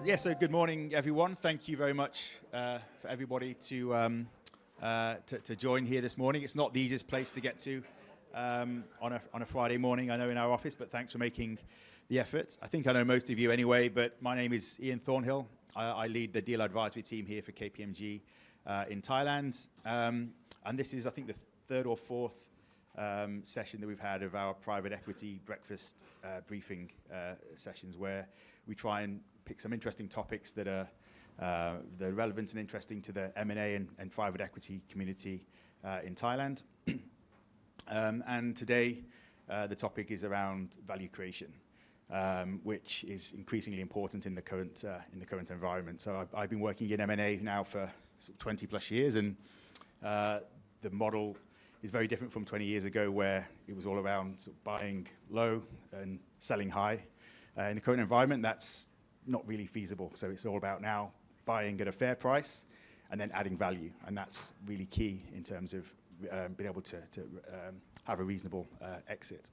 So good morning, everyone. Thank you very much for everybody to join here this morning. It's not the easiest place to get to on a Friday morning, I know, in our office, but thanks for making the effort. I think I know most of you anyway, but my name is Ian Thornhill. I lead the deal advisory team here for KPMG in Thailand. And this is, I think, the third or fourth session that we've had of our private equity breakfast briefing sessions, where we try and pick some interesting topics that are relevant and interesting to the M&A and private equity community in Thailand. And today the topic is around value creation, which is increasingly important in the current environment. So I've been working in M&A now for sort of 20 plus years, and the model is very different from 20 years ago, where it was all around sort of buying low and selling high. In the current environment, that's not really feasible. So it's all about now buying at a fair price and then adding value. And that's really key in terms of being able to have a reasonable exit.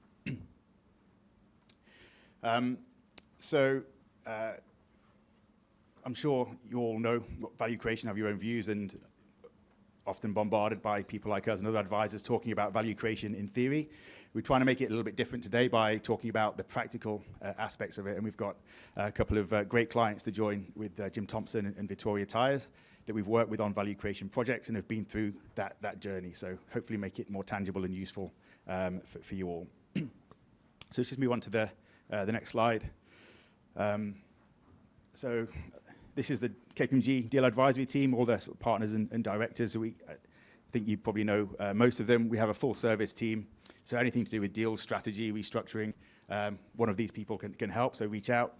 So I'm sure you all know what value creation, have your own views, and often bombarded by people like us and other advisors talking about value creation in theory. We're trying to make it a little bit different today by talking about the practical aspects of it. And we've got a couple of great clients to join with Jim Thompson and Victoria Tyres that we've worked with on value creation projects and have been through that journey. So hopefully make it more tangible and useful for you all. So let's just move on to the next slide. So this is the KPMG deal advisory team, all the sort of partners and directors. I think you probably know most of them. We have a full service team. So anything to do with deals, strategy, restructuring, one of these people can help, so reach out.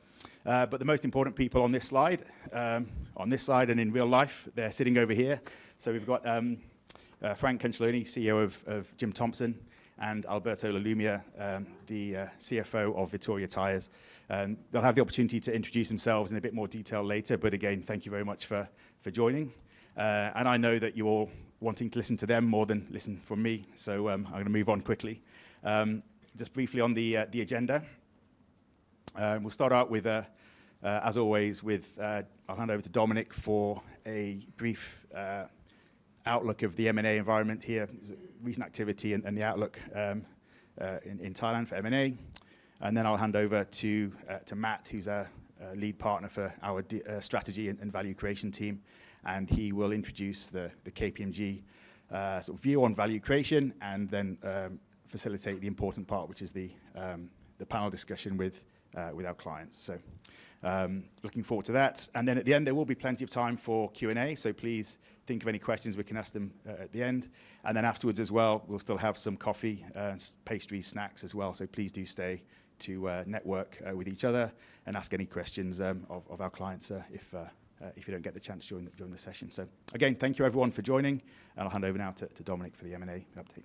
But the most important people on this slide and in real life, they're sitting over here. So we've got Frank Canceloni, CEO of Jim Thompson, and Alberto Lalumia, the CFO of Victoria Tyres. They'll have the opportunity to introduce themselves in a bit more detail later, but again, thank you very much for joining. And I know that you're all wanting to listen to them more than listen from me, so I'm going to move on quickly. Just briefly on the agenda. We'll start out with, as always, I'll hand over to Dominic for a brief outlook of the M&A environment here, recent activity and the outlook in Thailand for M&A. And then I'll hand over to Matt, who's our lead partner for our strategy and value creation team. And he will introduce the KPMG sort of view on value creation, and then facilitate the important part, which is the panel discussion with our clients. So looking forward to that. And then at the end, there will be plenty of time for Q&A. So please think of any questions. We can ask them at the end. And then afterwards as well, we'll still have some coffee, pastries, snacks as well. So please do stay to network with each other and ask any questions of our clients if you don't get the chance during the session. So again, thank you everyone for joining, and I'll hand over now to Dominic for the M&A update.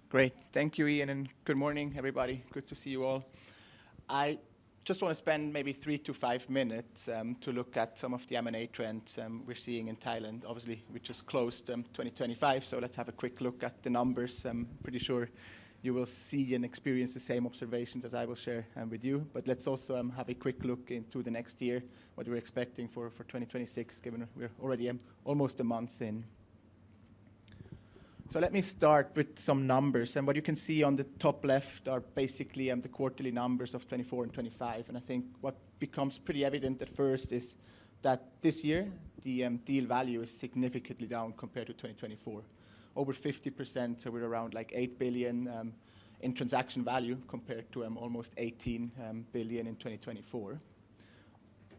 Great, thank you, Ian, and good morning, everybody. Good to see you all. I just want to spend maybe 3 to 5 minutes to look at some of the M&A trends we're seeing in Thailand. Obviously, we just closed 2025, so let's have a quick look at the numbers. I'm pretty sure you will see and experience the same observations as I will share with you. But let's also have a quick look into the next year, what we're expecting for 2026, given we're already almost a month in. So let me start with some numbers. And what you can see on the top left are basically the quarterly numbers of 24 and 25. And I think what becomes pretty evident at first is that this year, the deal value is significantly down compared to 2024. Over 50%, so we're around like 8 billion in transaction value compared to almost 18 billion in 2024.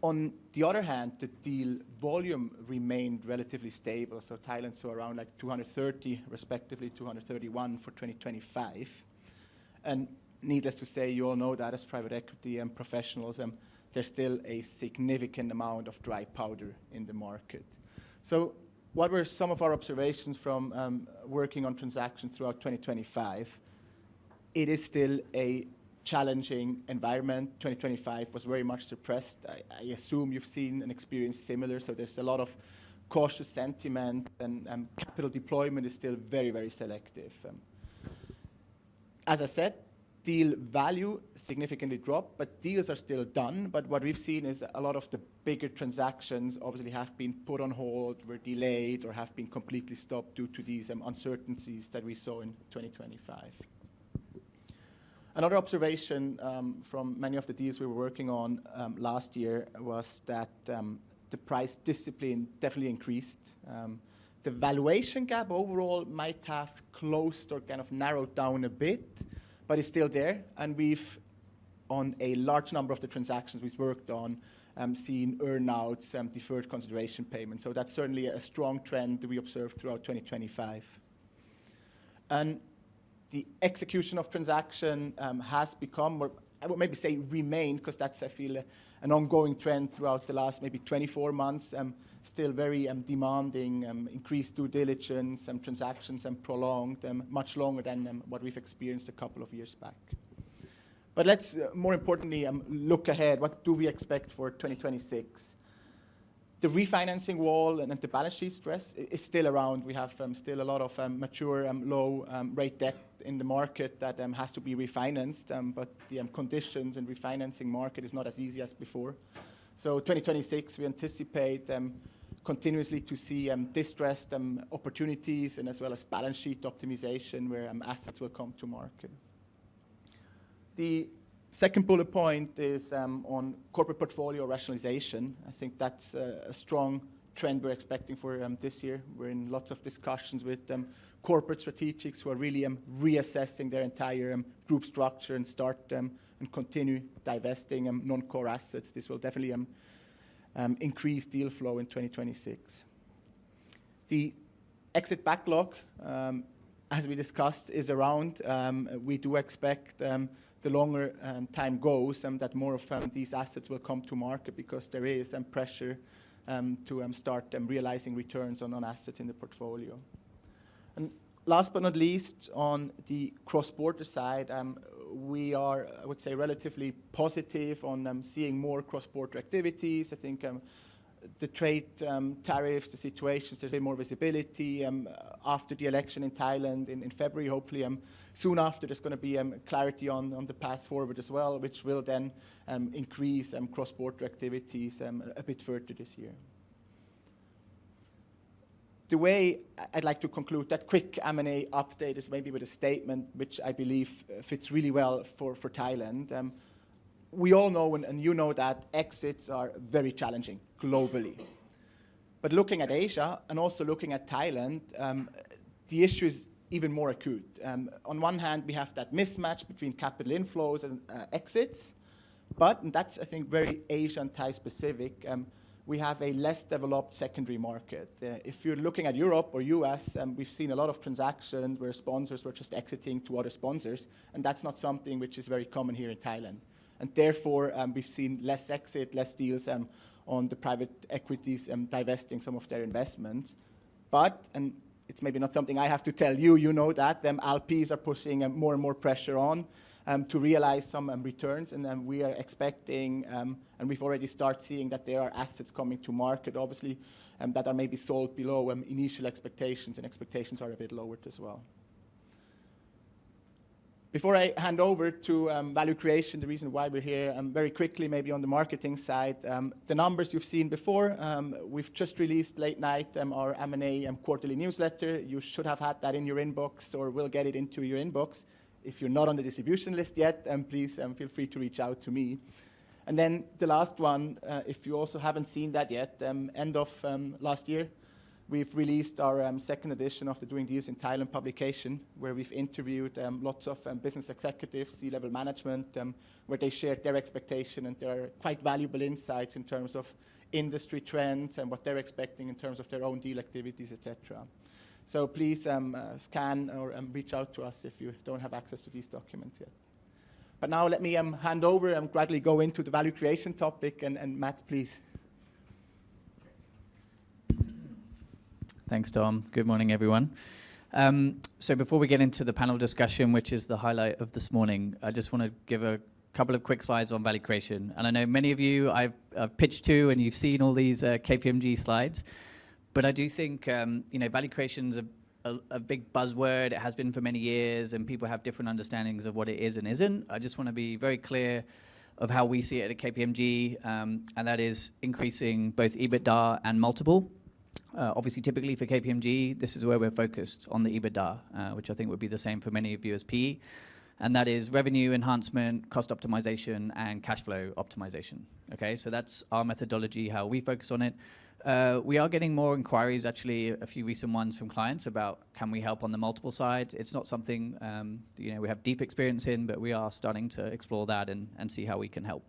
On the other hand, the deal volume remained relatively stable. So Thailand saw around like 230, respectively 231 for 2025. And needless to say, you all know that as private equity and professionals, there's still a significant amount of dry powder in the market. So what were some of our observations from working on transactions throughout 2025? It is still a challenging environment. 2025 was very much suppressed. I assume you've seen and experienced similar. So there's a lot of cautious sentiment, and capital deployment is still very, very selective. As I said, deal value significantly dropped, but deals are still done. But what we've seen is a lot of the bigger transactions obviously have been put on hold, were delayed, or have been completely stopped due to these uncertainties that we saw in 2025. Another observation from many of the deals we were working on last year was that the price discipline definitely increased. The valuation gap overall might have closed or kind of narrowed down a bit, but it's still there. And we've, on a large number of the transactions we've worked on, seen earnouts, deferred consideration payments. So that's certainly a strong trend that we observed throughout 2025. And the execution of transaction has become, or I would maybe say remained, because that's, I feel, an ongoing trend throughout the last maybe 24 months, still very demanding, increased due diligence, transactions prolonged, much longer than what we've experienced a couple of years back. But let's, more importantly, look ahead. What do we expect for 2026? The refinancing wall and the balance sheet stress is still around. We have still a lot of mature, low rate debt in the market that has to be refinanced, but the conditions and refinancing market is not as easy as before. So 2026, we anticipate continuously to see distressed opportunities, and as well as balance sheet optimization where assets will come to market. The second bullet point is on corporate portfolio rationalization. I think that's a strong trend we're expecting for this year. We're in lots of discussions with corporate strategics who are really reassessing their entire group structure and start and continue divesting non-core assets. This will definitely increase deal flow in 2026. The exit backlog, as we discussed, is around. We do expect the longer time goes that more of these assets will come to market, because there is pressure to start realizing returns on assets in the portfolio. And last but not least, on the cross-border side, we are, I would say, relatively positive on seeing more cross-border activities. I think the trade tariffs, the situations, there's a bit more visibility after the election in Thailand in February. Hopefully, soon after, there's going to be clarity on the path forward as well, which will then increase cross-border activities a bit further this year. The way I'd like to conclude that quick M&A update is maybe with a statement which I believe fits really well for Thailand. We all know, and you know, that exits are very challenging globally. But looking at Asia and also looking at Thailand, the issue is even more acute. On one hand, we have that mismatch between capital inflows and exits, but, and that's, I think, very Asian Thai specific, we have a less developed secondary market. If you're looking at Europe or US, we've seen a lot of transactions where sponsors were just exiting to other sponsors, and that's not something which is very common here in Thailand. And therefore, we've seen less exit, less deals on the private equities divesting some of their investments. But, and it's maybe not something I have to tell you, you know that, LPs are pushing more and more pressure on to realize some returns, and we are expecting, and we've already started seeing that there are assets coming to market, obviously, that are maybe sold below initial expectations, and expectations are a bit lowered as well. Before I hand over to value creation, the reason why we're here, very quickly, maybe on the marketing side, the numbers you've seen before, we've just released late night our M&A quarterly newsletter. You should have had that in your inbox, or will get it into your inbox. If you're not on the distribution list yet, please feel free to reach out to me. And then the last one, if you also haven't seen that yet, end of last year, we've released our second edition of the Doing Deals in Thailand publication, where we've interviewed lots of business executives, C-level management, where they shared their expectation, and there are quite valuable insights in terms of industry trends and what they're expecting in terms of their own deal activities, etc. So please scan or reach out to us if you don't have access to these documents yet. But now let me hand over and gradually go into the value creation topic, and Matt, please. Thanks, Tom. Good morning, everyone. So before we get into the panel discussion, which is the highlight of this morning, I just want to give a couple of quick slides on value creation. And I know many of you I've pitched to, and you've seen all these KPMG slides. But I do think value creation is a big buzzword. It has been for many years, and people have different understandings of what it is and isn't. I just want to be very clear of how we see it at KPMG, and that is increasing both EBITDA and multiple. Obviously, typically for KPMG, this is where we're focused on the EBITDA, which I think would be the same for many of you as PE. And that is revenue enhancement, cost optimization, and cash flow optimization. Okay, so that's our methodology, how we focus on it. We are getting more inquiries, actually, a few recent ones from clients about can we help on the multiple side. It's not something we have deep experience in, but we are starting to explore that and see how we can help.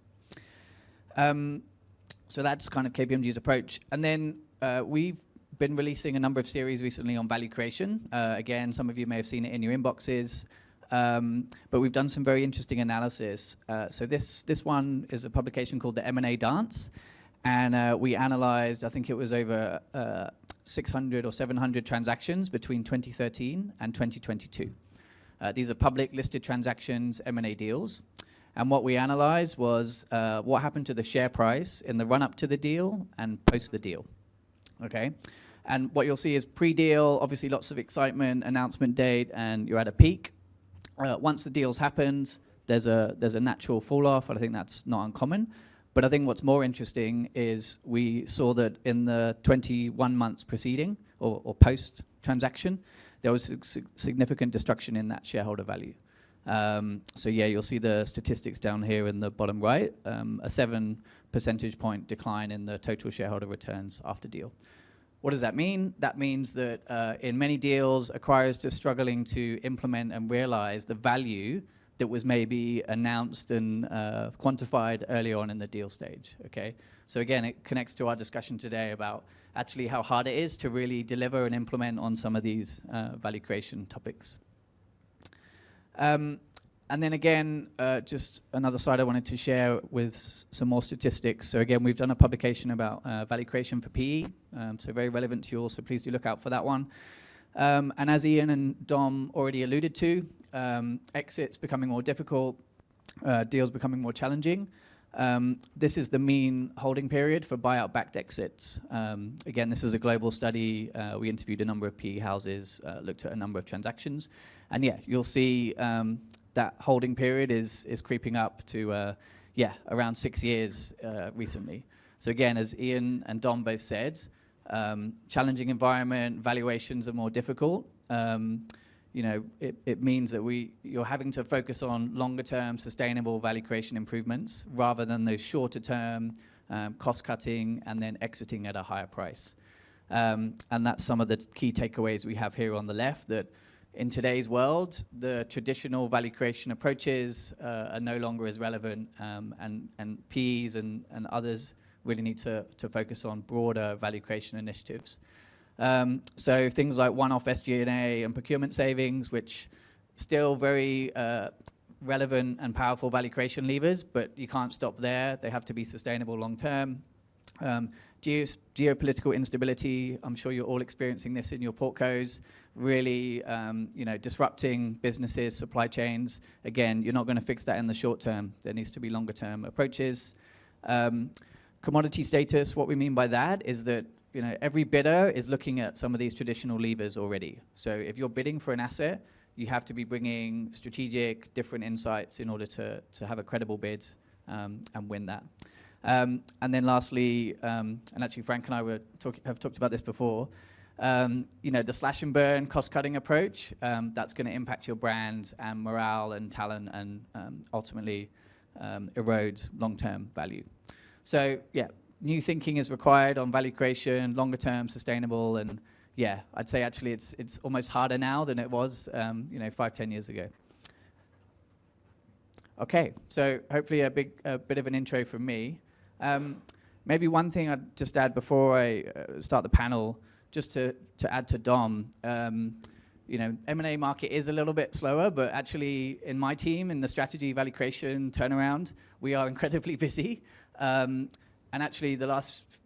So that's kind of KPMG's approach. And then we've been releasing a number of series recently on value creation. Again, some of you may have seen it in your inboxes. But we've done some very interesting analysis. So this one is a publication called the M&A Dance. And we analyzed, I think it was over 600 or 700 transactions between 2013 and 2022. These are public listed transactions, M&A deals. And what we analyzed was what happened to the share price in the run-up to the deal and post the deal. Okay? And what you'll see is pre-deal, obviously lots of excitement, announcement date, and you're at a peak. Once the deal's happened, there's a natural fall off, and I think that's not uncommon. But I think what's more interesting is we saw that in the 21 months preceding or post transaction, there was significant destruction in that shareholder value. So yeah, you'll see the statistics down here in the bottom right, a 7 percentage point decline in the total shareholder returns after deal. What does that mean? That means that in many deals, acquirers are struggling to implement and realize the value that was maybe announced and quantified early on in the deal stage, okay? So again, it connects to our discussion today about actually how hard it is to really deliver and implement on some of these value creation topics. And then again, just another slide I wanted to share with some more statistics. So again, we've done a publication about value creation for PE, so very relevant to you all, so please do look out for that one. And as Ian and Dom already alluded to, exits becoming more difficult, deals becoming more challenging. This is the mean holding period for buyout-backed exits. Again, this is a global study. We interviewed a number of PE houses, looked at a number of transactions. And yeah, you'll see that holding period is creeping up to, around 6 years recently. So again, as Ian and Dom both said, challenging environment, valuations are more difficult. It means that you're having to focus on longer-term sustainable value creation improvements rather than those shorter-term cost-cutting and then exiting at a higher price. And that's some of the key takeaways we have here on the left, that in today's world, the traditional value creation approaches are no longer as relevant, and PEs and others really need to focus on broader value creation initiatives. So things like one-off SG&A and procurement savings, which still very relevant and powerful value creation levers, but you can't stop there. They have to be sustainable long-term. Geopolitical instability, I'm sure you're all experiencing this in your portcos, really disrupting businesses, supply chains. Again, you're not going to fix that in the short term. There needs to be longer-term approaches. Commodity status, what we mean by that is that every bidder is looking at some of these traditional levers already. So if you're bidding for an asset, you have to be bringing strategic, different insights in order to have a credible bid and win that. And then lastly, and actually Frank and I have talked about this before, the slash and burn cost-cutting approach, that's going to impact your brand and morale and talent and ultimately erode long-term value. So yeah, new thinking is required on value creation, longer-term, sustainable, and yeah, I'd say actually it's almost harder now than it was 5-10 years ago. Okay, so hopefully a bit of an intro from me. Maybe one thing I'd just add before I start the panel, just to add to Dom, M&A market is a little bit slower, but actually in my team, in the strategy value creation turnaround, we are incredibly busy. And actually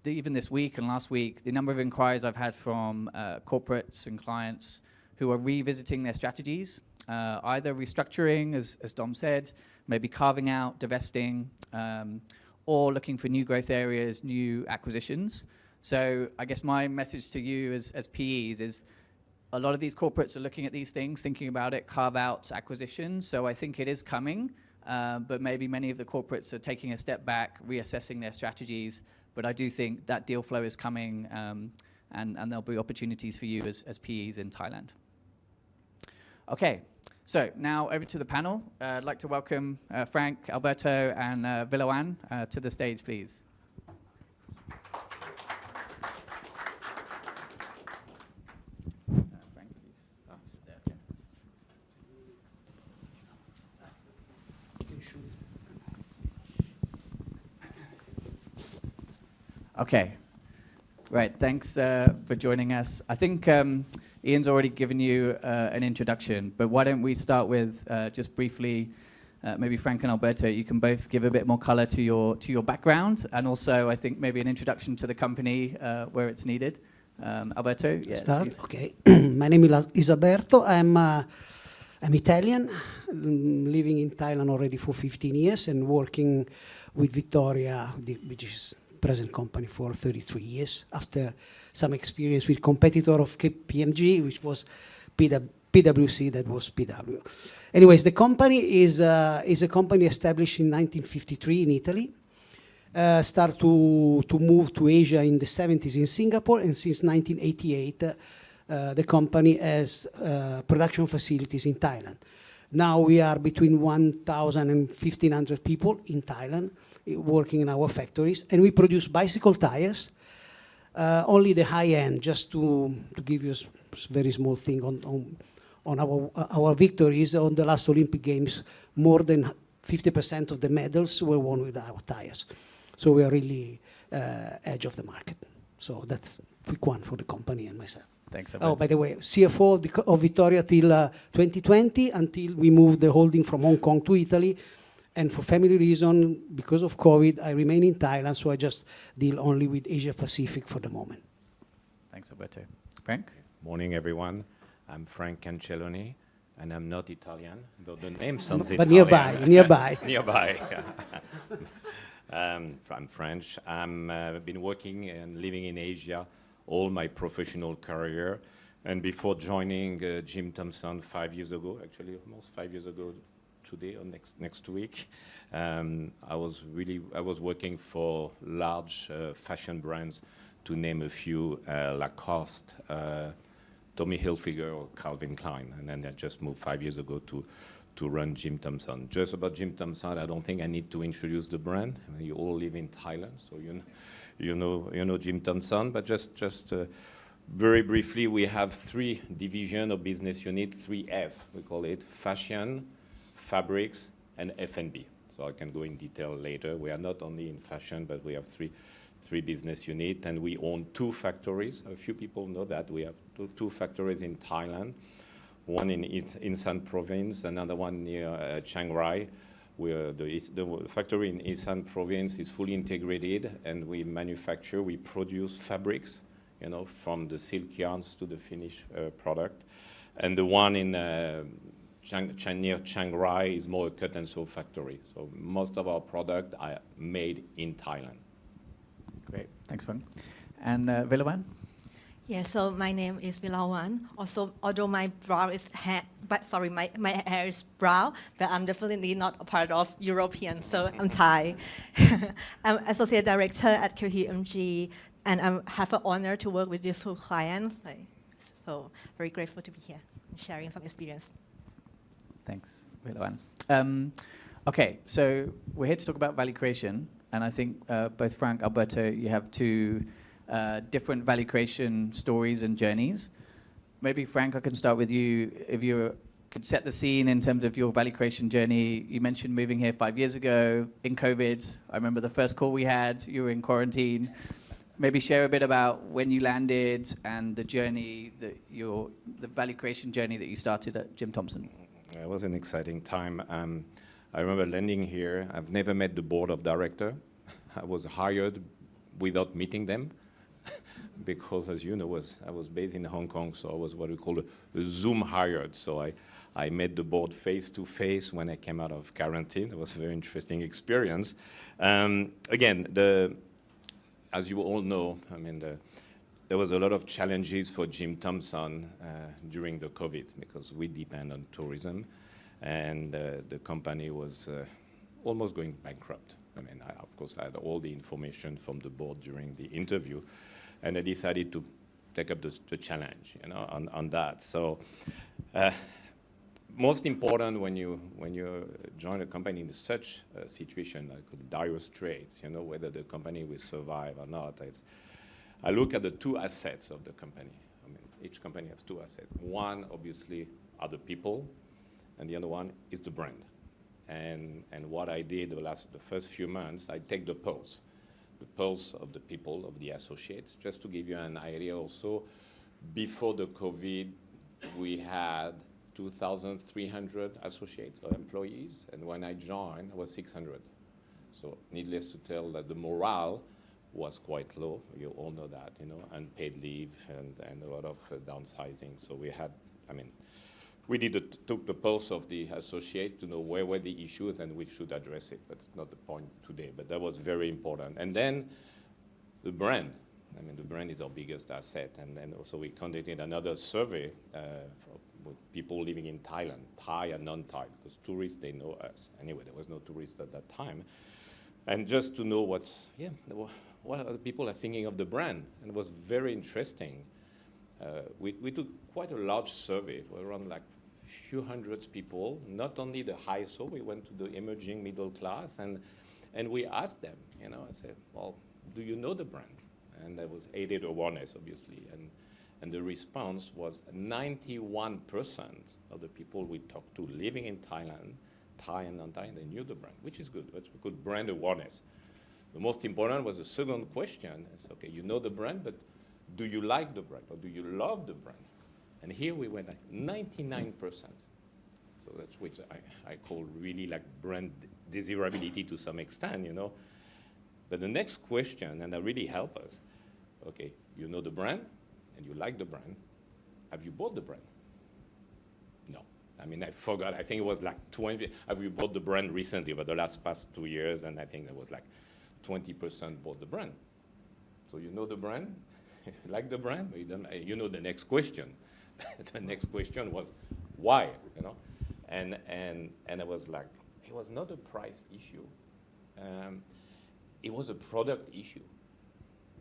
even this week and last week, the number of inquiries I've had from corporates and clients who are revisiting their strategies, either restructuring, as Dom said, maybe carving out, divesting, or looking for new growth areas, new acquisitions. So I guess my message to you as PEs is a lot of these corporates are looking at these things, thinking about it, carve-outs, acquisitions. So I think it is coming, but maybe many of the corporates are taking a step back, reassessing their strategies. But I do think that deal flow is coming, and there'll be opportunities for you as PEs in Thailand. Okay, so now over to the panel. I'd like to welcome Frank, Alberto, and Villawan to the stage, please. Frank, please. Sit there. Okay, right. Thanks for joining us. I think Ian's already given you an introduction, but why don't we start with just briefly, maybe Frank and Alberto, you can both give a bit more color to your background, and also I think maybe an introduction to the company where it's needed. Alberto, yeah. Start. Please. Okay. My name is Alberto. I'm Italian, living in Thailand already for 15 years and working with Victoria, which is present company, for 33 years. After some experience with competitor of KPMG, which was PwC, that was PW. Anyways, the company is a company established in 1953 in Italy. Start to move to Asia in the 70s in Singapore, and since 1988, the company has production facilities in Thailand. Now we are between 1,000 and 1,500 people in Thailand working in our factories, and we produce bicycle tires, only the high end. Just to give you a very small thing on our victories on the last Olympic Games, more than 50% of the medals were won with our tires. So we are really edge of the market. So that's a quick one for the company and myself. Thanks, Alberto. Oh, by the way, CFO of Victoria till 2020, until we moved the holding from Hong Kong to Italy. And for family reason, because of COVID, I remain in Thailand, so I just deal only with Asia Pacific for the moment. Thanks, Alberto. Frank? Morning, everyone. I'm Frank Cancelloni, and I'm not Italian, though the name sounds But Italian. nearby. Nearby. I'm French. I've been working and living in Asia all my professional career. And before joining Jim Thompson 5 years ago, actually almost 5 years ago today or next week, I was working for large fashion brands, to name a few, Lacoste, Tommy Hilfiger, or Calvin Klein. And then I just moved 5 years ago to run Jim Thompson. Just about Jim Thompson, I don't think I need to introduce the brand. I mean, you all live in Thailand, so you know Jim Thompson. But just very briefly, we have 3 division of business unit, 3F, we call it: fashion, fabrics, and F&B. So I can go in detail later. We are not only in fashion, but we have three business units, and we own 2 factories. A few people know that. We have two factories in Thailand, one in Isan province, another one near Chiang Rai. The factory in Isan province is fully integrated, and we produce fabrics, from the silk yarns to the finished product. And the one in near Chiang Rai is more a cut and sew factory. So most of our product are made in Thailand. Great. Thanks, Frank. And Villawan? Yeah, so my name is Villawan. Also, although my brow is my hair is brown, but I'm definitely not a part of European, so I'm Thai. I'm associate director at KPMG, and I have an honor to work with these 2 clients. So very grateful to be here and sharing some experience. Thanks, Villawan. Okay, so we're here to talk about value creation, and I think both Frank, Alberto, you have 2 different value creation stories and journeys. Maybe Frank, I can start with you. If you could set the scene in terms of your value creation journey. You mentioned moving here 5 years ago in COVID. I remember the first call we had, you were in quarantine. Maybe share a bit about when you landed and the journey, the value creation journey that you started at Jim Thompson. It was an exciting time. I remember landing here. I've never met the board of director. I was hired without meeting them because, as you know, I was based in Hong Kong, so I was what we call a Zoom hired. So I met the board face to face when I came out of quarantine. It was a very interesting experience. Again, as you all know, I mean, there was a lot of challenges for Jim Thompson during the COVID because we depend on tourism, and the company was almost going bankrupt. I mean, of course, I had all the information from the board during the interview, and I decided to take up the challenge, you know, on that. So, most important when you join a company in such a situation like dire straits, you know, whether the company will survive or not. I look at the two assets of the company. I mean, each company has two assets. One, obviously, are the people, and the other one is the brand. And what I did the first few months, I take the pulse of the people, of the associates, just to give you an idea also. Before the COVID, we had 2,300 associates or employees, and when I joined, I was 600. So needless to tell that the morale was quite low. You all know that, you know, unpaid leave and a lot of downsizing. So we had, I mean, we took the pulse of the associate to know where were the issues and we should address it, but it's not the point today. But that was very important. And then the brand. I mean, the brand is our biggest asset. And then also we conducted another survey with people living in Thailand, Thai and non-Thai, because tourists, they know us. Anyway, there was no tourists at that time. And just to know what other people are thinking of the brand. And it was very interesting. We took quite a large survey, around like a few hundreds people, not only the high, so we went to the emerging middle class, and we asked them, you know, I said, well, do you know the brand? And there was aided awareness, obviously, and the response was 91% of the people we talked to living in Thailand, Thai and non-Thai, they knew the brand, which is good. That's good brand awareness. The most important was the second question. It's okay, you know the brand, but do you like the brand or do you love the brand? And here we went like 99%. So that's which I call really like brand desirability to some extent, you know. But the next question, and that really helped us, okay, you know the brand and you like the brand. Have you bought the brand? No. I mean, I forgot. I think it was like 20. Have you bought the brand recently over the past 2 years? And I think there was like 20% bought the brand. So you know the brand, like the brand, but you know the next question. The next question was why, you know? And it was like, it was not a price issue. It was a product issue.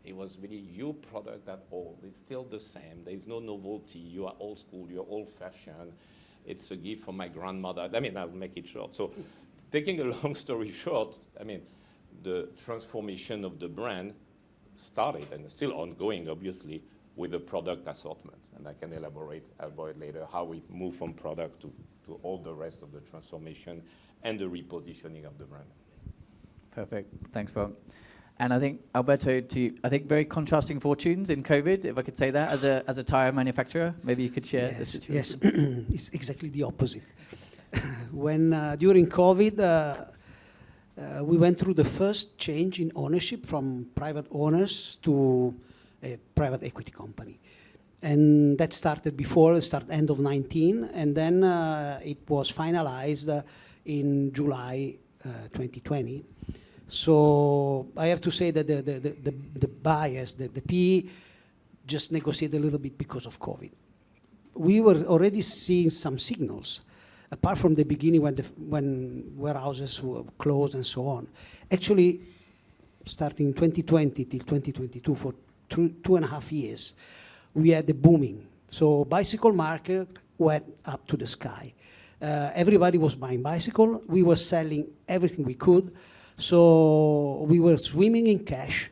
It was really your product at all. It's still the same. There's no novelty. You are old school. You're old fashioned. It's a gift from my grandmother. I mean, I'll make it short. So taking a long story short, I mean, the transformation of the brand started and is still ongoing, obviously, with the product assortment. And I can elaborate later how we move from product to all the rest of the transformation and the repositioning of the brand. Perfect. Thanks, Bob. And I think, Alberto, I think very contrasting fortunes in COVID, if I could say that, as a tire manufacturer. Maybe you could share the situation. Yes, it's exactly the opposite. When during COVID, we went through the first change in ownership from private owners to a private equity company. And that started end of 19, and then it was finalized in July 2020. So I have to say that the buyers, the PE, just negotiated a little bit because of COVID. We were already seeing some signals, apart from the beginning when warehouses were closed and so on. Actually, starting 2020 till 2022, for 2.5 years, we had the booming. So bicycle market went up to the sky. Everybody was buying bicycle. We were selling everything we could. So we were swimming in cash.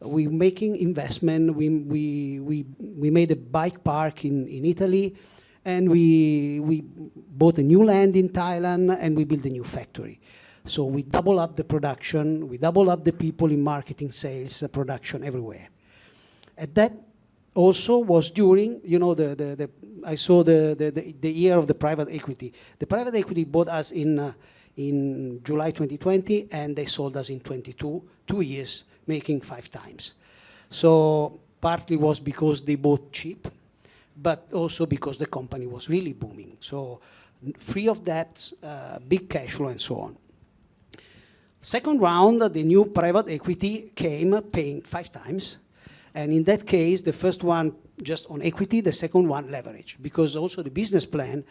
We were making investment. We made a bike park in Italy, and we bought a new land in Thailand, and we built a new factory. So we double up the production. We double up the people in marketing, sales, production everywhere. And that also was during, you know, I saw the year of the private equity. The private equity bought us in July 2020, and they sold us in 22, 2 years, making 5 times. So partly was because they bought cheap, but also because the company was really booming. So free of debts, big cash flow, and so on. Second round, the new private equity came paying 5 times, And in that case, the first one just on equity, the second one leverage, because also the business plan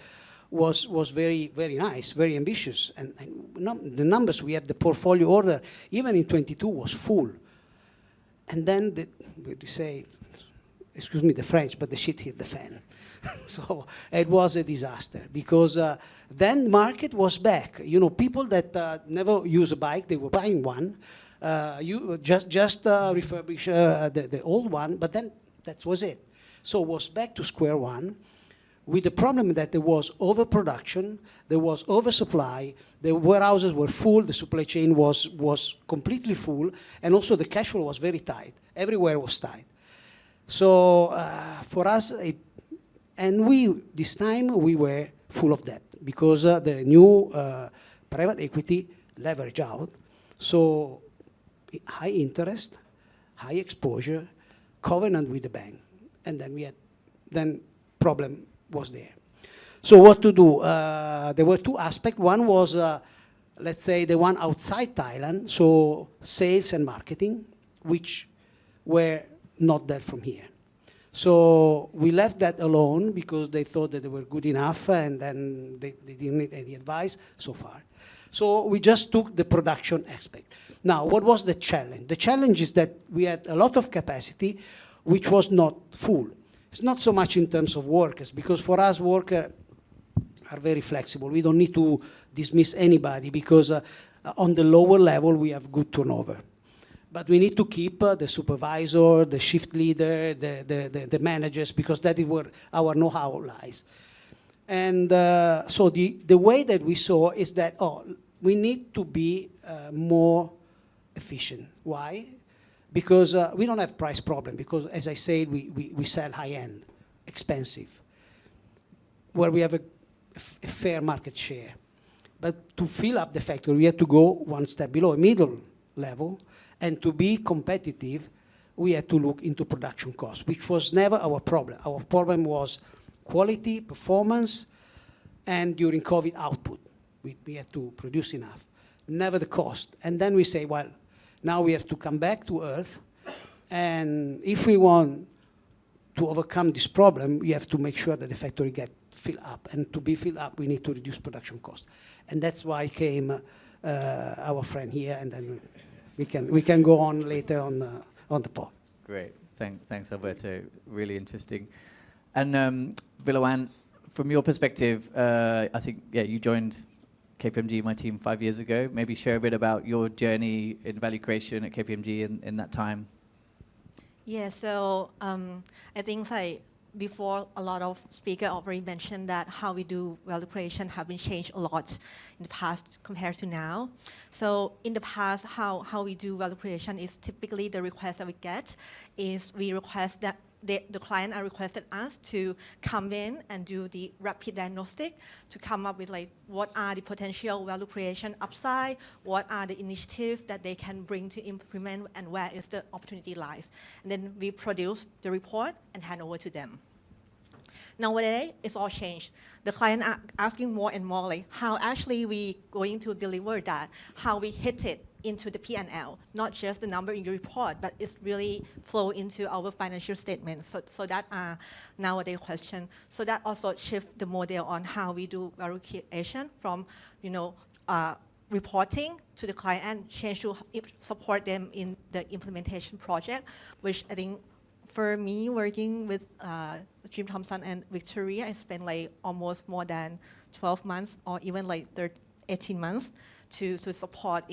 was very, very nice, very ambitious. And the numbers we have, the portfolio order, even in 22 was full. And then, we say, excuse me the French, but the shit hit the fan. So it was a disaster, because then market was back. You know, people that never use a bike, they were buying one. You just refurbish the old one, but then that was it. So it was back to square one, with the problem that there was overproduction, there was oversupply, the warehouses were full, the supply chain was completely full, and also the cash flow was very tight. Everywhere was tight. So for us, this time we were full of debt, because the new private equity leverage out. So high interest, high exposure, covenant with the bank, and then problem was there. So what to do? There were two aspects. One was, let's say, the one outside Thailand, so sales and marketing, which were not there from here. So we left that alone, because they thought that they were good enough, and then they didn't need any advice so far. So we just took the production aspect. Now, what was the challenge? The challenge is that we had a lot of capacity, which was not full. It's not so much in terms of workers, because for us, workers are very flexible. We don't need to dismiss anybody, because on the lower level, we have good turnover. But we need to keep the supervisor, the shift leader, the managers, because that is where our know-how lies. And so the way that we saw is that, we need to be more efficient. Why? Because we don't have price problem, because as I said, we sell high-end, expensive, where we have a fair market share. But to fill up the factory, we have to go one step below, middle level, and to be competitive, we had to look into production costs, which was never our problem. Our problem was quality, performance, and during COVID, output. We had to produce enough, never the cost. And then we say, well, now we have to come back to earth, and if we want to overcome this problem, we have to make sure that the factory get filled up. And to be filled up, we need to reduce production cost. And that's why came our friend here, and then we can go on later on the pod. Great, thanks Alberto, really interesting. And Bilawan, from your perspective, I think you joined KPMG, my team, 5 years ago. Maybe share a bit about your journey in value creation at KPMG in that time. Yeah, so I think before, a lot of speakers already mentioned that how we do value creation have been changed a lot in the past compared to now. So in the past, how we do value creation is typically the request that we get is we request that the client are requested us to come in and do the rapid diagnostic to come up with what are the potential value creation upside, what are the initiatives that they can bring to implement, and where is the opportunity lies. And then we produce the report and hand over to them. Nowadays, it's all changed. The client are asking more and more how actually we going to deliver that, how we hit it into the P&L, not just the number in the report, but it's really flow into our financial statement. So that nowadays question. So that also shift the model on how we do value creation from, reporting to the client and change to support them in the implementation project, which I think for me working with Jim Thompson and Victoria, I spent almost more than 12 months or even 18 months to support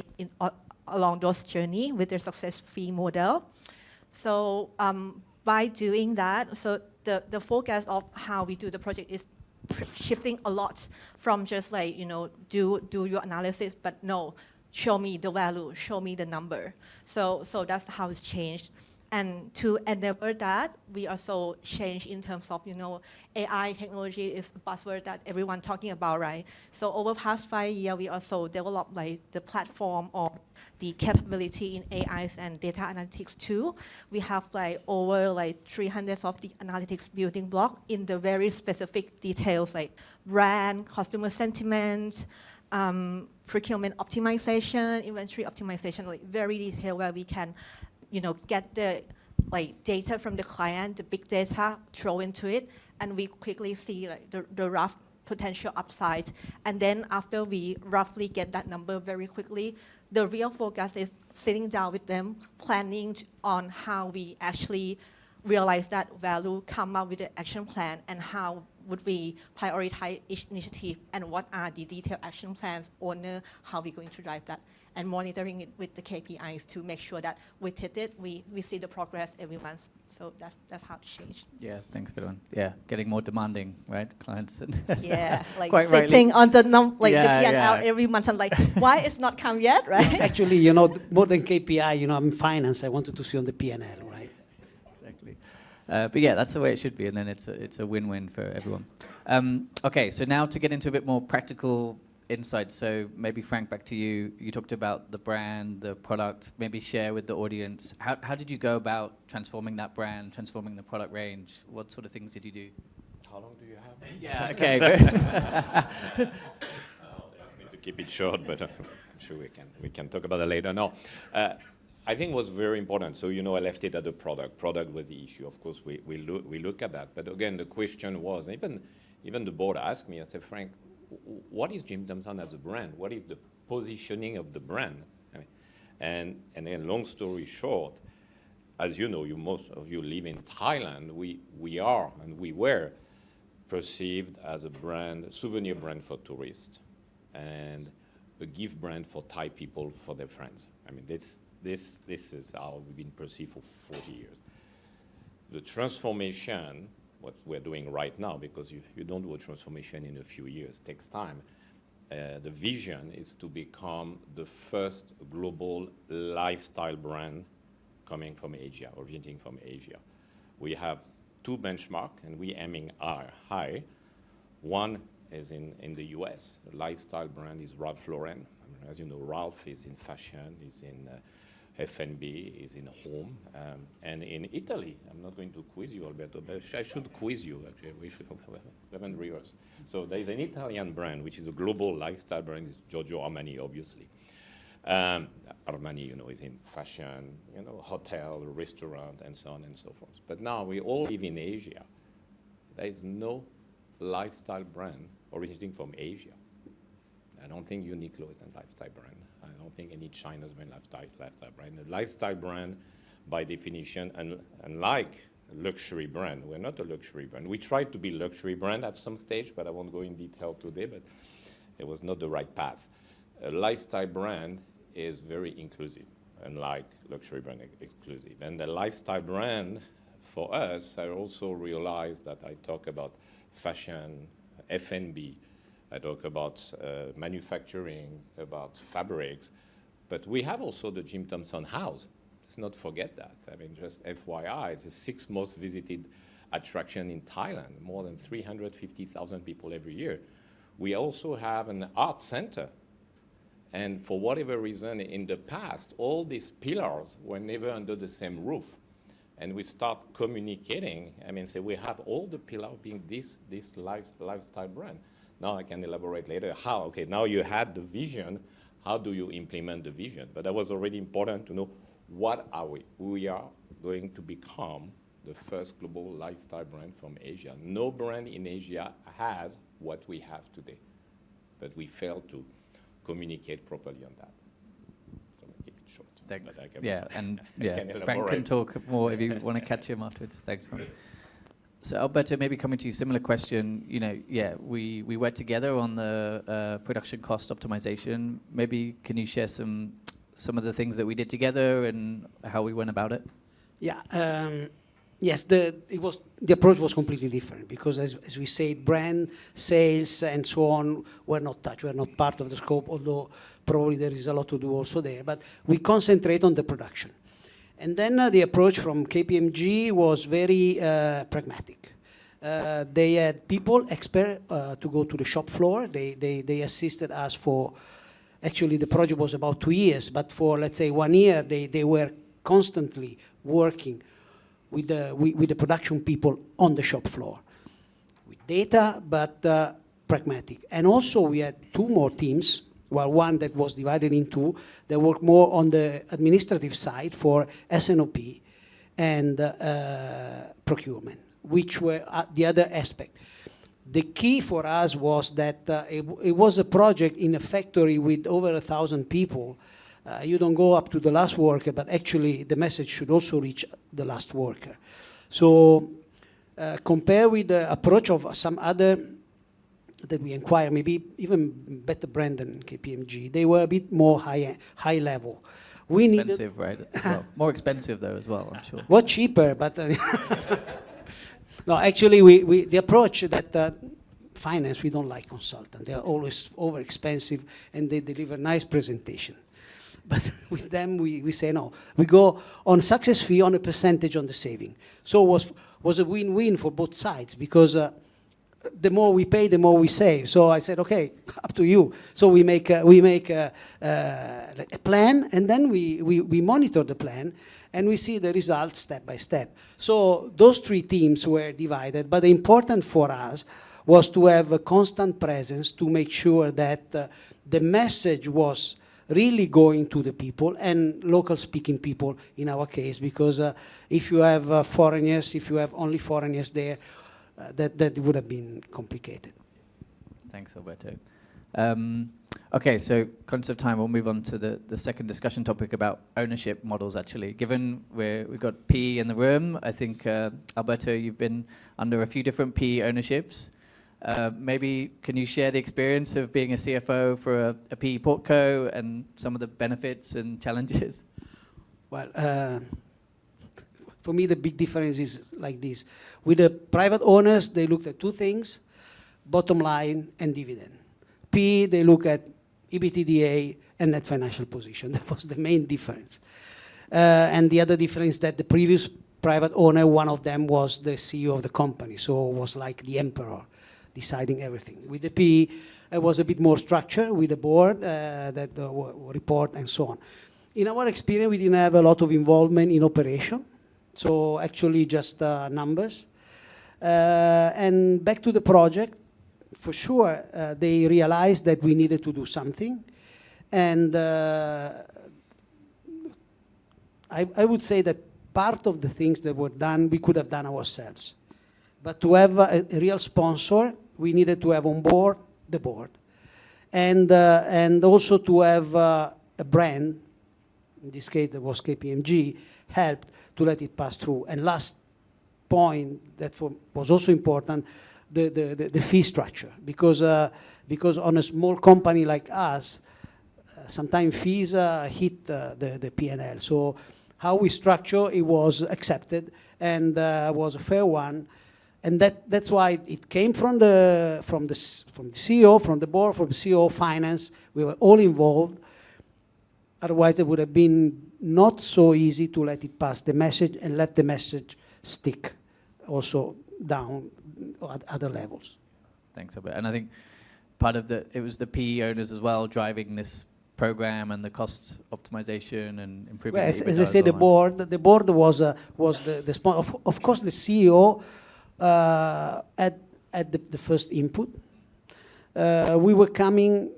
along those journey with their success fee model. So by doing that, so the focus of how we do the project is shifting a lot from just do your analysis, but no, show me the value, show me the number. So that's how it's changed. And to enable that, we also change in terms of, AI technology is a buzzword that everyone talking about, right? So over past 5 years, we also developed the platform or the capability in AIs and data analytics too. We have over 300 of the analytics building block in the very specific details brand, customer sentiment, procurement optimization, inventory optimization, very detailed where we can get the like data from the client, the big data, throw into it, and we quickly see like the rough potential upside. And then after we roughly get that number very quickly, the real focus is sitting down with them, planning on how we actually realize that value, come up with an action plan, and how would we prioritize each initiative, and what are the detailed action plans, owner, how we're going to drive that, and monitoring it with the KPIs to make sure that we hit it, we see the progress every month. So that's how to change. Yeah, thanks, everyone. Yeah, getting more demanding, right, clients. Yeah, like Quite sitting on the the Yeah, P&L yeah. every month and like, why it's not come yet, right? Actually, more than KPI, I'm in finance. I wanted to see on the P&L, right? Exactly. But yeah, that's the way it should be, and then it's a win-win for everyone. Okay, so now to get into a bit more practical insights. So maybe Frank, back to you. You talked about the brand, the product. Maybe share with the audience. How did you go about transforming that brand, transforming the product range? What sort of things did you do? How long do you have? Yeah. Okay. Ask me to keep it short, but I'm sure we can talk about it later. No, I think it was very important. So I left it at the product. Product was the issue. Of course, we look at that. But again, the question was, even the board asked me. I said, Frank, what is Jim Thompson as a brand? What is the positioning of the brand? I mean, and then, long story short, as you know, most of you live in Thailand. We are and we were perceived as a brand, souvenir brand for tourists, and a gift brand for Thai people for their friends. I mean, this is how we've been perceived for 40 years. The transformation, what we're doing right now, because you don't do a transformation in a few years, it takes time. The vision is to become the first global lifestyle brand coming from Asia, originating from Asia. We have two benchmarks, and we're aiming high. One is in the US. The lifestyle brand is Ralph Lauren. I mean, as you know, Ralph is in fashion, is in F&B, is in home, and in Italy. I'm not going to quiz you, Alberto, but I should quiz you, actually. We haven't rehearsed. So there's an Italian brand, which is a global lifestyle brand. It's Giorgio Armani, obviously. Armani, is in fashion, hotel, restaurant, and so on and so forth. But now we all live in Asia. There is no lifestyle brand originating from Asia. I don't think Uniqlo is a lifestyle brand. I don't think any China's brand lifestyle brand. A lifestyle brand, by definition, unlike a luxury brand, we're not a luxury brand. We tried to be luxury brand at some stage, but I won't go in detail today, but it was not the right path. A lifestyle brand is very inclusive, unlike luxury brand exclusive. And the lifestyle brand, for us, I also realized that I talk about fashion, F&B, I talk about manufacturing, about fabrics, but we have also the Jim Thompson house. Let's not forget that. I mean, just FYI, it's the 6th most visited attraction in Thailand, more than 350,000 people every year. We also have an art center. And for whatever reason, in the past, all these pillars were never under the same roof. And we start communicating, say we have all the pillars being this lifestyle brand. Now I can elaborate later how, okay, now you had the vision, how do you implement the vision? But that was already important to know what are we? We are going to become the first global lifestyle brand from Asia. No brand in Asia has what we have today, but we failed to communicate properly on that. So I'm gonna keep it short. Thanks. Can Frank can talk more if you want to catch him afterwards. Thanks, Frank. So Alberto, maybe coming to you, similar question. We worked together on the production cost optimization. Maybe can you share some of the things that we did together and how we went about it? Yeah. Yes, the approach was completely different because, as we said, brand, sales, and so on were not touched, were not part of the scope, although probably there is a lot to do also there. But we concentrate on the production. And then the approach from KPMG was very pragmatic. They had people, experts, to go to the shop floor. They assisted us for, actually the project was about 2 years, but for, let's say, 1 year, they were constantly working with the production people on the shop floor. With data, but pragmatic. And also we had 2 more teams, well, one that was divided in 2, that worked more on the administrative side for S&OP, and procurement, which were the other aspect. The key for us was that it was a project in a factory with over 1,000 people. You don't go up to the last worker, but actually the message should also reach the last worker. So compare with the approach of some other that we inquire, maybe even better brand than KPMG, they were a bit more high level. We Expensive, right? as well. More expensive though as well, I'm sure. Well, cheaper, but no, actually, the approach that finance, we don't like consultants. They are always over expensive and they deliver nice presentation. But with them, we say no. We go on success fee on a percentage on the saving. So it was a win-win for both sides because the more we pay, the more we save. So I said, okay, up to you. So we make a plan, and then we monitor the plan, and we see the results step by step. So those three teams were divided, but the important for us was to have a constant presence to make sure that the message was really going to the people and local speaking people in our case, because if you have foreigners, if you have only foreigners there, that would have been complicated. Thanks, Alberto. Okay, so conscious of time, we'll move on to the second discussion topic about ownership models, actually. Given we've got PE in the room, I think, Alberto, you've been under a few different PE ownerships. Maybe can you share the experience of being a CFO for a PE portco and some of the benefits and challenges? Well, for me, the big difference is like this. With the private owners, they looked at two things, bottom line and dividend. PE, they look at EBITDA and net financial position. That was the main difference. And the other difference that the previous private owner, one of them was the CEO of the company, so it was like the emperor deciding everything. With the PE, it was a bit more structure with the board that report and so on. In our experience, we didn't have a lot of involvement in operation, so actually just numbers. And back to the project, for sure, they realized that we needed to do something. And I would say that part of the things that were done, we could have done ourselves. But to have a real sponsor, we needed to have on board the board. And also to have a brand, in this case it was KPMG, helped to let it pass through. And last point that was also important, the fee structure, because on a small company like us, sometimes fees hit the P&L. So how we structure it was accepted and was a fair one, and that's why it came from the CEO, from the board, from the CEO of finance. We were all involved. Otherwise, it would have been not so easy to let it pass the message and let the message stick also down at other levels. Thanks, Albert. And I think part of it was the PE owners as well driving this program and the cost optimization and improving. Well, as I say, the board was the sponsor. Of course, the CEO had the first input. We were coming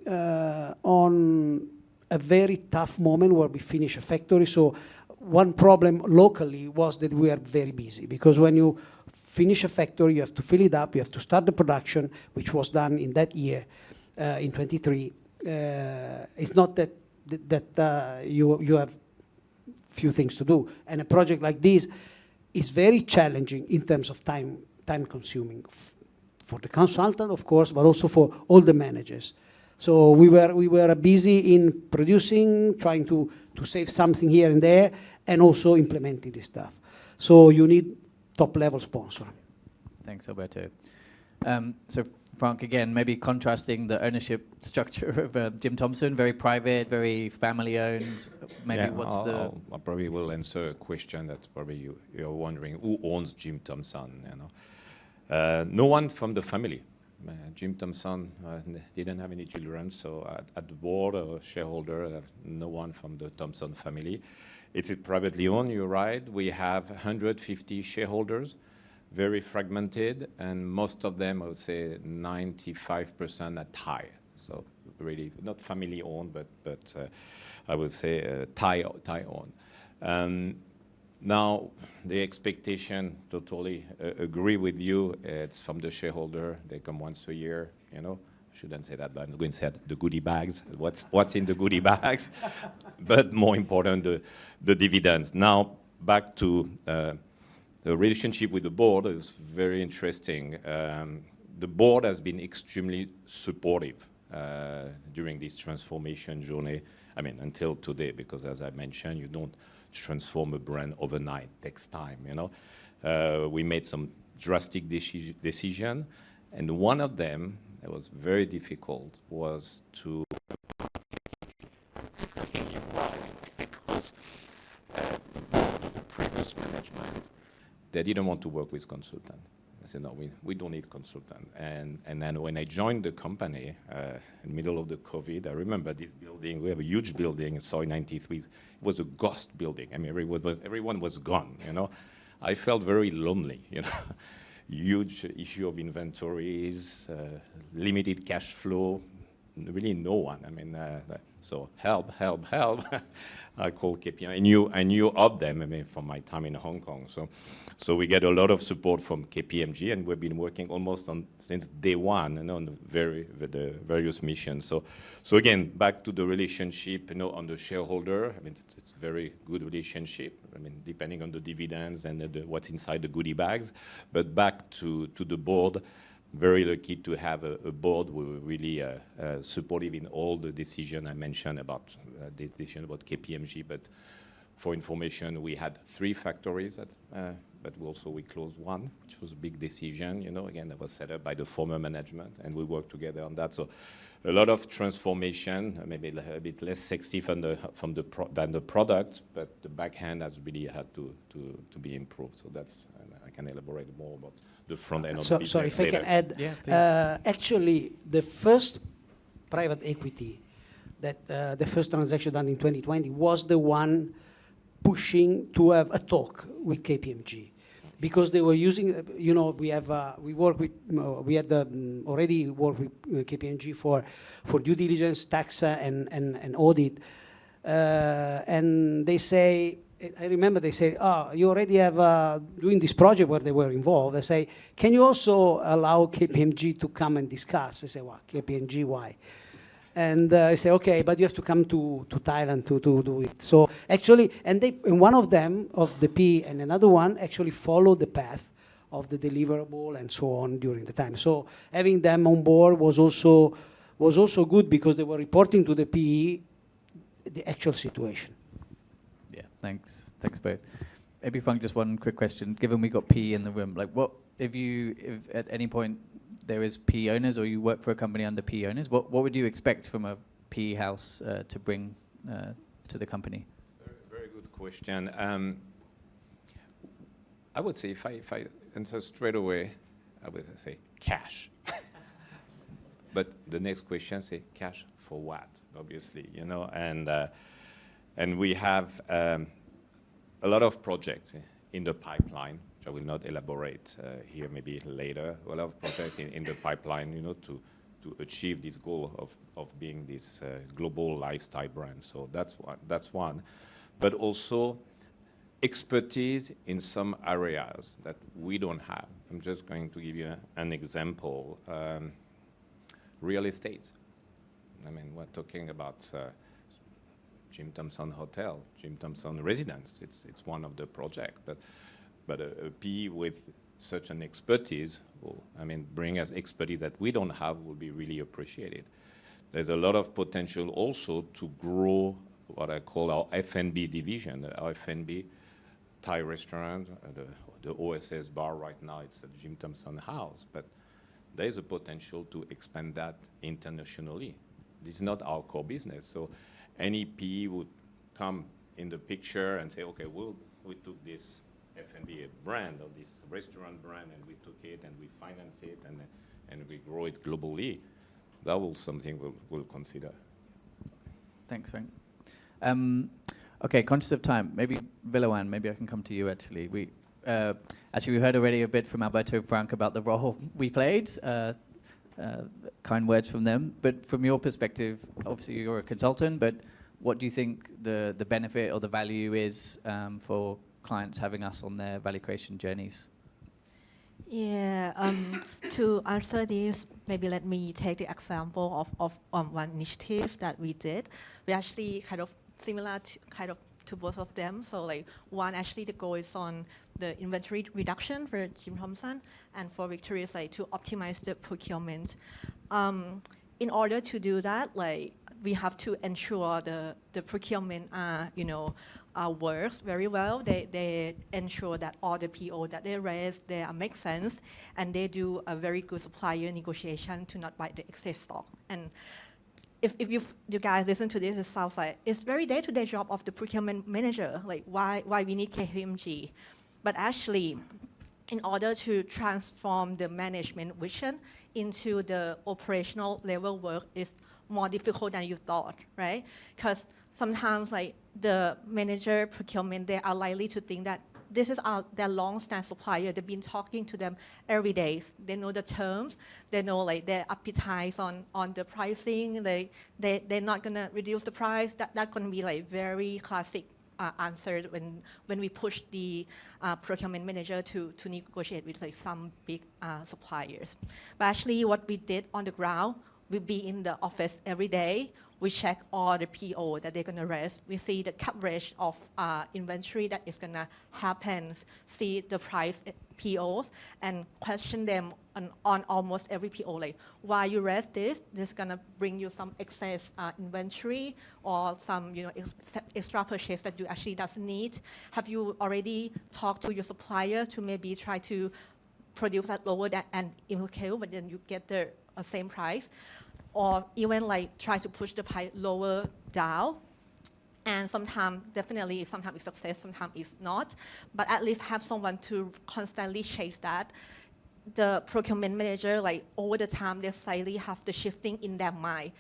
on a very tough moment where we finished a factory. So one problem locally was that we are very busy, because when you finish a factory, you have to fill it up, you have to start the production, which was done in that year, in 23. It's not that you have few things to do. And a project like this is very challenging in terms of time consuming for the consultant, of course, but also for all the managers. So we were busy in producing, trying to save something here and there, and also implementing this stuff. So you need top-level sponsor. Thanks, Alberto. So Frank, again, maybe contrasting the ownership structure of Jim Thompson, very private, very family-owned. Maybe I probably will answer a question that probably you're wondering, who owns Jim Thompson? You know, no one from the family. Jim Thompson didn't have any children, so at the board or shareholder, no one from the Thompson family. It's privately owned, you're right. We have 150 shareholders, very fragmented, and most of them, I would say 95% are Thai. So really not family owned, but I would say Thai owned. Now, the expectation, totally agree with you. It's from the shareholder. They come once a year, you know. I shouldn't say that, but I'm going to say the goodie bags. What's in the goodie bags? But more important, the dividends. Now, back to the relationship with the board is very interesting. The board has been extremely supportive during this transformation journey. I mean, until today, because as I mentioned, you don't transform a brand overnight. It takes time, you know. We made some drastic decision, and one of them that was very difficult was to because the board of the previous management, they didn't want to work with consultant. I said, no, we don't need consultant. And then when I joined the company in the middle of the COVID, I remember this building, we have a huge building in Soy 93. It was a ghost building. I mean, everyone was gone, you know. I felt very lonely, you know. Huge issue of inventories, limited cash flow, really no one. I mean, so help. I called KPMG. I knew of them, I mean, from my time in Hong Kong. So we get a lot of support from KPMG, and we've been working almost on since day one, you know, on the various missions. So again, back to the relationship, you know, on the shareholder. I mean, it's a very good relationship. I mean, depending on the dividends and what's inside the goodie bags. But back to the board, very lucky to have a board who were really supportive in all the decision I mentioned about this decision about KPMG. But for information, we had 3 factories, but we closed one, which was a big decision. You know, again, that was set up by the former management, and we worked together on that. So a lot of transformation, maybe a bit less sexy than the product, but the backhand has really had to be improved. So that's, and I can elaborate more about the front end of the business. Sorry, if I can add. Yeah, please. Actually, the first private equity, that the first transaction done in 2020 was the one pushing to have a talk with KPMG, because they were using, you know, we had already worked with KPMG for due diligence, tax, and audit, and they say, I remember they say, you already have doing this project where they were involved. They say, can you also allow KPMG to come and discuss? I say, well, KPMG, why? And I say, okay, but you have to come to Thailand to do it. So actually, and one of them, of the P, and another one actually followed the path of the deliverable and so on during the time. So having them on board was also good, because they were reporting to the PE the actual situation. Yeah, thanks both. Maybe Frank, just one quick question. Given we got PE in the room, like what if at any point there is PE owners, or you work for a company under PE owners, what would you expect from a PE house to bring to the company? Very good question. I would say if I answer straight away, I would say cash. But the next question, say cash for what? Obviously, you know, and we have a lot of projects in the pipeline, which I will not elaborate here, maybe later. A lot of projects in the pipeline, you know, to achieve this goal of being this global lifestyle brand. So that's one. But also expertise in some areas that we don't have. I'm just going to give you an example. Real estate. I mean, we're talking about Jim Thompson Hotel, Jim Thompson Residence. It's one of the projects, but a PE with such an expertise will, I mean, bring us expertise that we don't have, will be really appreciated. There's a lot of potential also to grow what I call our F&B division. Our F&B, Thai restaurant, the OSS bar right now, it's at Jim Thompson House, but there's a potential to expand that internationally. This is not our core business, so any PE would come in the picture and say, okay, we took this F&B brand, or this restaurant brand, and we took it and we finance it and we grow it globally. That will something we'll consider. Thanks, Frank. Okay, conscious of time, maybe Villawan, maybe I can come to you actually. We heard already a bit from Alberto, Frank, about the role we played. Kind words from them, but from your perspective, obviously you're a consultant, but what do you think the benefit or the value is for clients having us on their value creation journeys? Yeah, to answer this, maybe let me take the example of one initiative that we did. We actually kind of similar to both of them. So like one, actually the goal is on the inventory reduction for Jim Thompson, and for Victoria, like to optimize the procurement. In order to do that, like we have to ensure the procurement, works very well. They ensure that all the PO that they raise, they make sense, and they do a very good supplier negotiation to not buy the excess stock. And if you guys listen to this, it sounds like it's very day-to-day job of the procurement manager, like why we need KPMG. But actually, in order to transform the management vision into the operational level work is more difficult than you thought, right? Because sometimes like the manager procurement, they are likely to think that this is their long-standing supplier. They've been talking to them every day. They know the terms. They know like their appetite on the pricing. They're not gonna reduce the price. That's gonna be like very classic answer when we push the procurement manager to negotiate with like some big suppliers. But actually, what we did on the ground, we be in the office every day. We check all the PO that they're going to raise. We see the coverage of inventory that is going to happen, see the price POs, and question them on almost every PO, like, why you raise this? This is going to bring you some excess inventory or some extra purchase that you actually doesn't need. Have you already talked to your supplier to maybe try to produce at lower than and MQL, but then you get the same price? Or even like try to push the price lower down. And sometimes it's success, sometimes it's not. But at least have someone to constantly chase that. The procurement manager, like over the time, they slightly have the shifting in their mind,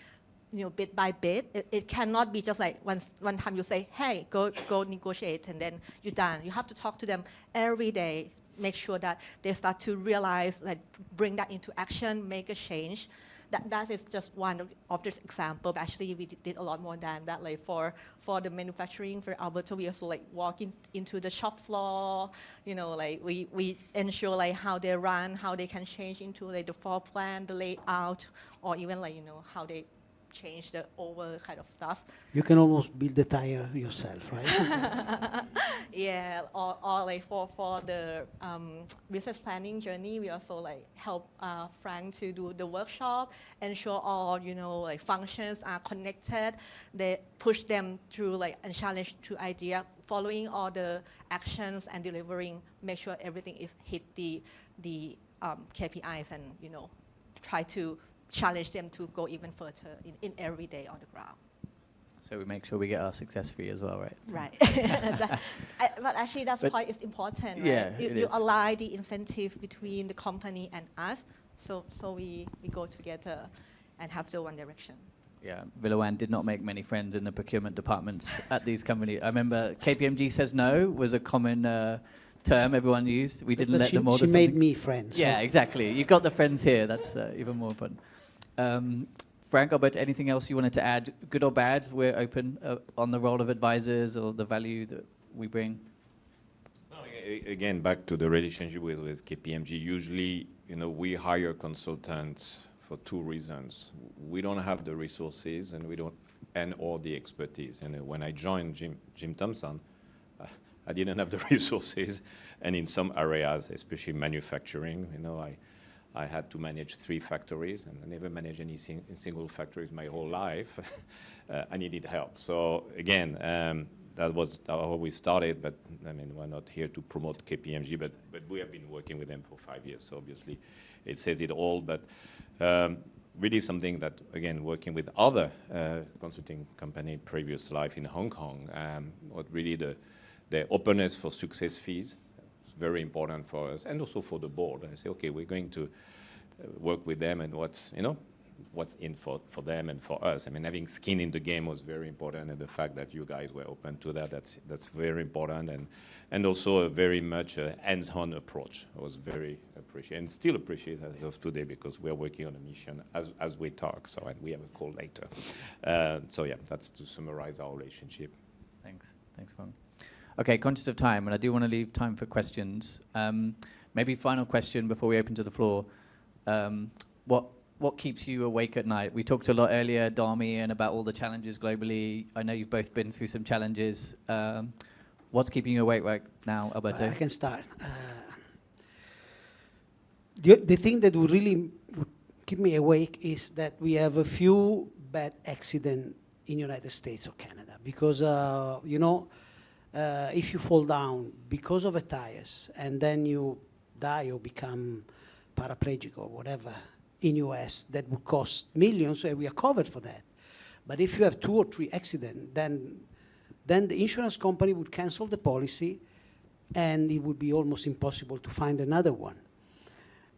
bit by bit. It cannot be just like one time you say, hey, go negotiate, and then you're done. You have to talk to them every day, make sure that they start to realize, like bring that into action, make a change. That is just one of the example. But actually, we did a lot more than that. Like for the manufacturing, for Alberto, we also like walk into the shop floor. Like we ensure like how they run, how they can change into like the floor plan, the layout, or even like how they change the over kind of stuff. You can almost build the tire yourself, right? Yeah, or like for the business planning journey, we also like help Frank to do the workshop, ensure all like functions are connected. They push them through like and challenge to idea, following all the actions and delivering. Make sure everything is hit the KPIs, and try to challenge them to go even further in every day on the ground. So we make sure we get our success fee as well, right? Right. But actually, that's why it's important, right? Yeah, You align the incentive between the company and us, so we go together and have the one direction. Yeah, Villawan did not make many friends in the procurement departments at these companies. I remember KPMG says no was a common term everyone used. We didn't let them order She something. made me friends. Yeah, exactly. You've got the friends here. That's even more fun. Frank, Albert, anything else you wanted to add, good or bad? We're open on the role of advisors or the value that we bring. No, again, back to the relationship with KPMG. Usually, we hire consultants for two reasons. We don't have the resources, and or the expertise. And when I joined Jim Thompson, I didn't have the resources, and in some areas, especially manufacturing, I had to manage 3 factories, and I never managed any single factories my whole life. I needed help. So again, that was how we started, but I mean, we're not here to promote KPMG, but we have been working with them for 5 years, so obviously it says it all. But really something that, again, working with other consulting company previous life in Hong Kong, what really the openness for success fees, very important for us, and also for the board. I say, okay, we're going to work with them, and what's in for them and for us. I mean, having skin in the game was very important, and the fact that you guys were open to that's very important, and also a very much hands-on approach. I was very appreciated, and still appreciate as of today, because we are working on a mission as we talk. So, and we have a call later. So yeah, that's to summarize our relationship. Thanks, Frank. Okay, conscious of time, and I do want to leave time for questions. Maybe final question before we open to the floor. What keeps you awake at night? We talked a lot earlier, Dami, about all the challenges globally. I know you've both been through some challenges. What's keeping you awake right now, Alberto? I can start. The thing that would really keep me awake is that we have a few bad accidents in United States or Canada. Because, if you fall down because of a tires and then you die or become paraplegic or whatever in US, that would cost millions, and we are covered for that. But if you have 2 or 3 accidents, then the insurance company would cancel the policy, and it would be almost impossible to find another one.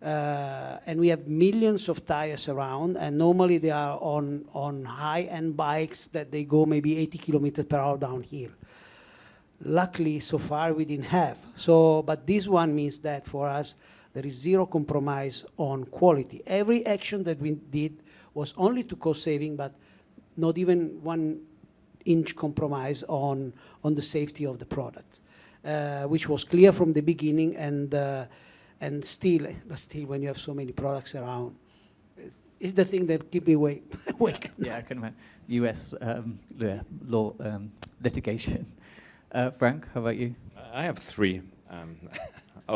And we have millions of tires around, and normally they are on high-end bikes that they go maybe 80 kilometers per hour downhill. Luckily, so far we didn't have. But this one means that for us, there is zero compromise on quality. Every action that we did was only to cost saving, but not even 1 inch compromise on the safety of the product, which was clear from the beginning, and still, when you have so many products around, it's the thing that keeps me awake. Yeah, I can imagine. US law litigation. Frank, how about you? I have 3.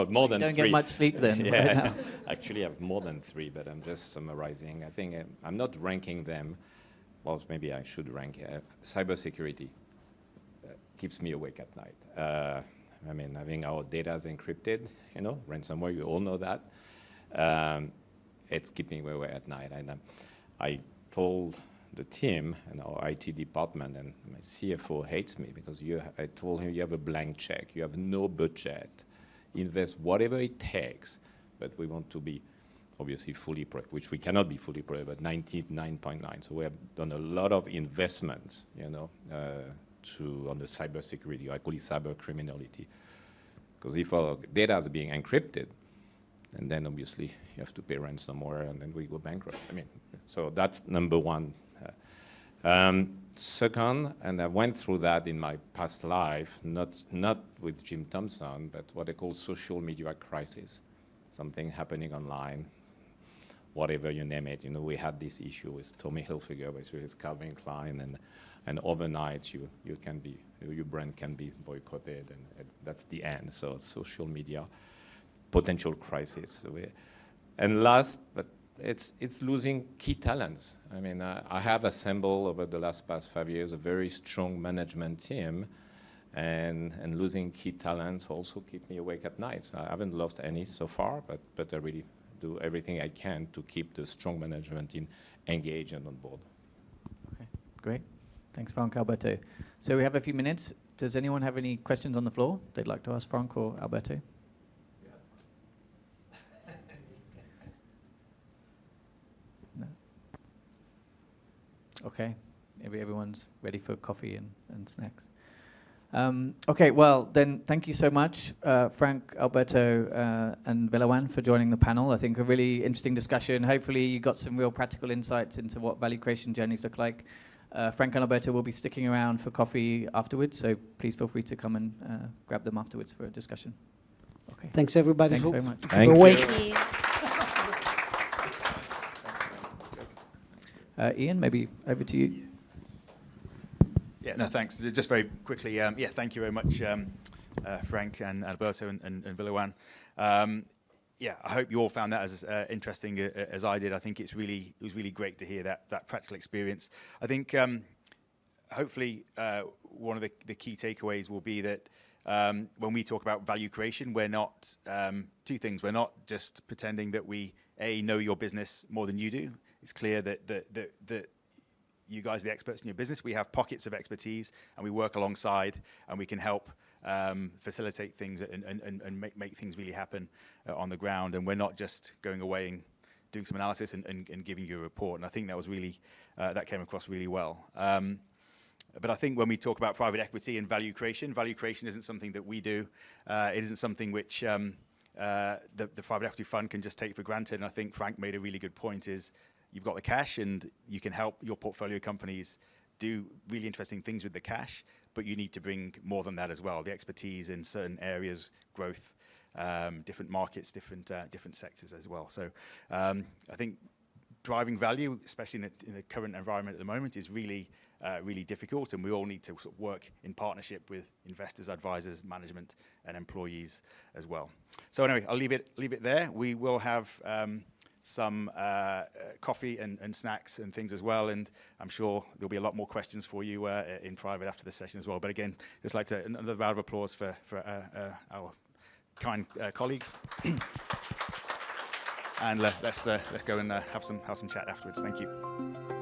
More than 3. Don't get much sleep then. Yeah, Right now. actually I have more than 3, but I'm just summarizing. I think I'm not ranking them. Well, maybe I should rank. Cybersecurity keeps me awake at night. Having our data is encrypted, ransomware, you all know that. It's keeping me awake at night. And I told the team and our IT department, and my CFO hates me because I told him you have a blank check, you have no budget, invest whatever it takes, but we want to be obviously fully prepared, which we cannot be fully prepared, but 99.9. So we have done a lot of investments, on the cybersecurity. I call it cyber criminality, because if our data is being encrypted, and then obviously you have to pay ransomware, and then we go bankrupt. So that's number 1. Second, and I went through that in my past life, not with Jim Thompson, but what I call social media crisis. Something happening online, whatever you name it. We had this issue with Tommy Hilfiger, with Calvin Klein, and overnight your brand can be boycotted, and that's the end. So social media, potential crisis. And last, but it's losing key talents. I have assembled over the past 5 years a very strong management team, and losing key talents also keep me awake at night. So I haven't lost any so far, but I really do everything I can to keep the strong management team engaged and on board. Okay, great. Thanks, Frank, Alberto. So we have a few minutes. Does anyone have any questions on the floor they'd like to ask Frank or Alberto? No? Okay, maybe everyone's ready for coffee and snacks. Okay, well, then thank you so much, Frank, Alberto, and Vilawan for joining the panel. I think a really interesting discussion. Hopefully you got some real practical insights into what value creation journeys look like. Frank and Alberto will be sticking around for coffee afterwards, so please feel free to come and grab them afterwards for a discussion. Okay. Thanks, everybody. Thanks very much. Thank you. Awake. Ian, maybe over to you. Yeah, no, thanks. Just very quickly, thank you very much, Frank and Alberto and Vilawan. I hope you all found that as interesting as I did. I think it was really great to hear that practical experience. I think hopefully one of the key takeaways will be that when we talk about value creation, we're not 2 things. We're not just pretending that we know your business more than you do. It's clear that you guys are the experts in your business. We have pockets of expertise, and we work alongside, and we can help facilitate things and make things really happen on the ground. And we're not just going away and doing some analysis and giving you a report. And I think that was really that came across really well. But I think when we talk about private equity and value creation isn't something that we do. It isn't something which the private equity fund can just take for granted. And I think Frank made a really good point: is you've got the cash and you can help your portfolio companies do really interesting things with the cash, but you need to bring more than that as well. The expertise in certain areas, growth, different markets, different sectors as well. So I think driving value, especially in the current environment at the moment, is really difficult, and we all need to sort of work in partnership with investors, advisors, management, and employees as well. So anyway, I'll leave it there. We will have some coffee and snacks and things as well, and I'm sure there'll be a lot more questions for you in private after the session as well. But again, just like to another round of applause for our kind colleagues. And let's go and have some chat afterwards. Thank you.